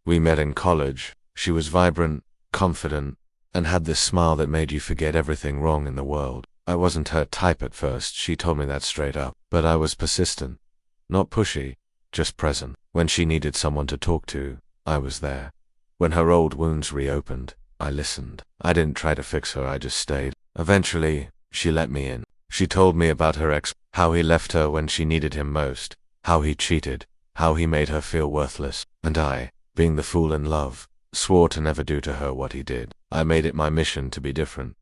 We met in college. She was vibrant, confident, and had this smile that made you forget everything wrong in the world. I wasn't her type at first, she told me that straight up. But I was persistent. Not pushy, just present. When she needed someone to talk to, I was there. When her old wounds reopened, I listened. I didn't try to fix her, I just stayed. Eventually, she let me in. She told me about her ex, how he left her when she needed him most, how he cheated, how he made her feel worthless. And I, being the fool in love, swore to never do to her what he did. I made it my mission to be different,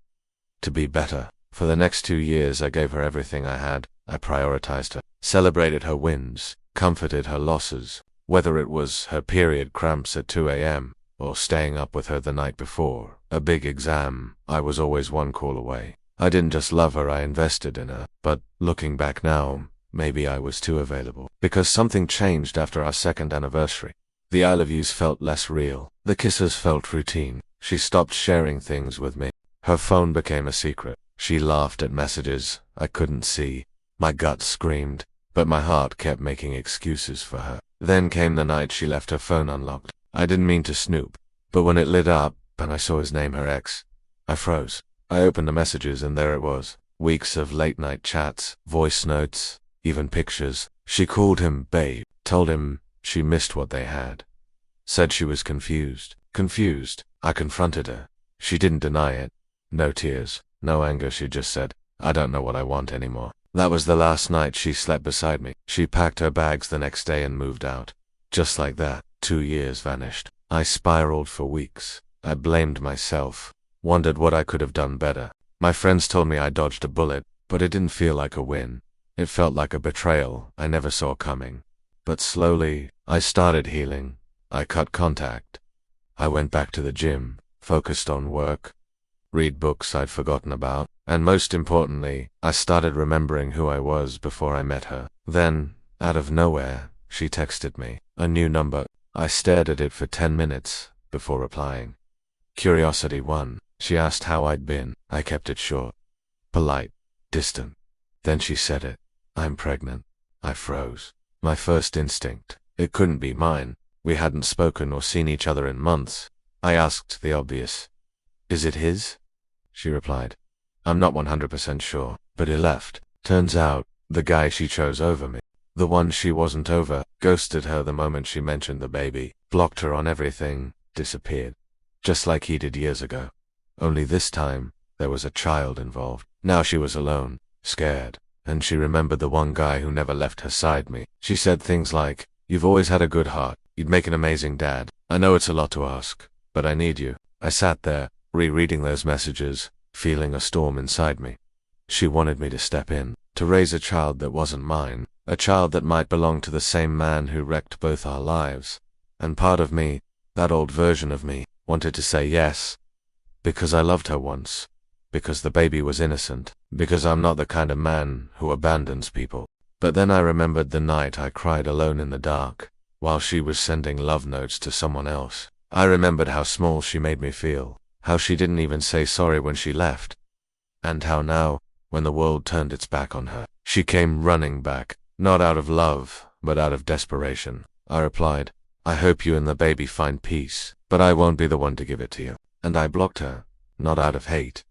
to be better. For the next 2 years I gave her everything I had. I prioritized her, celebrated her wins, comforted her losses, whether it was her period cramps at 2 a.m. or staying up with her the night before a big exam. I was always one call away. I didn't just love her, I invested in her. But looking back now, maybe I was too available. Because something changed after our second anniversary. The I love yous felt less real. The kisses felt routine. She stopped sharing things with me. Her phone became a secret. She laughed at messages I couldn't see. My gut screamed, but my heart kept making excuses for her. Then came the night she left her phone unlocked. I didn't mean to snoop, but when it lit up and I saw his name, her ex, I froze. I opened the messages and there it was. Weeks of late-night chats, voice notes, even pictures. She called him babe, told him she missed what they had. Said she was confused. Confused. I confronted her. She didn't deny it. No tears, no anger, she just said, I don't know what I want anymore. That was the last night she slept beside me. She packed her bags the next day and moved out. Just like that, 2 years vanished. I spiraled for weeks. I blamed myself, wondered what I could have done better. My friends told me I dodged a bullet, but it didn't feel like a win. It felt like a betrayal I never saw coming. But slowly, I started healing. I cut contact. I went back to the gym, focused on work, read books I'd forgotten about, and most importantly, I started remembering who I was before I met her. Then, out of nowhere, she texted me. A new number. I stared at it for 10 minutes before replying. Curiosity won. She asked how I'd been. I kept it short, polite, distant. Then she said it. I'm pregnant. I froze. My first instinct. It couldn't be mine. We hadn't spoken or seen each other in months. I asked the obvious. Is it his? She replied. I'm not 100% sure, but he left. Turns out, the guy she chose over me, the one she wasn't over, ghosted her the moment she mentioned the baby, blocked her on everything, disappeared. Just like he did years ago. Only this time, there was a child involved. Now she was alone, scared, and she remembered the one guy who never left her side me. She said things like, you've always had a good heart. You'd make an amazing dad. I know it's a lot to ask, but I need you. I sat there, rereading those messages, feeling a storm inside me. She wanted me to step in, to raise a child that wasn't mine, a child that might belong to the same man who wrecked both our lives. And part of me, that old version of me, wanted to say yes, because I loved her once, because the baby was innocent, because I'm not the kind of man who abandons people. But then I remembered the night I cried alone in the dark, while she was sending love notes to someone else. I remembered how small she made me feel, how she didn't even say sorry when she left, and how now, when the world turned its back on her, she came running back, not out of love, but out of desperation. I replied, I hope you and the baby find peace, but I won't be the one to give it to you. And I blocked her, not out of hate,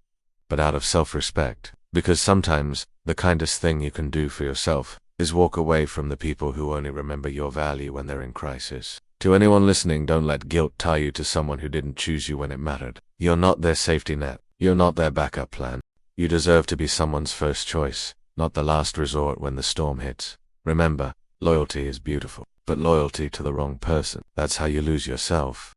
but out of self-respect, because sometimes the kindest thing you can do for yourself is walk away from the people who only remember your value when they're in crisis. To anyone listening, don't let guilt tie you to someone who didn't choose you when it mattered. You're not their safety net. You're not their backup plan. You deserve to be someone's first choice, not the last resort when the storm hits. Remember, loyalty is beautiful, but loyalty to the wrong person, that's how you lose yourself.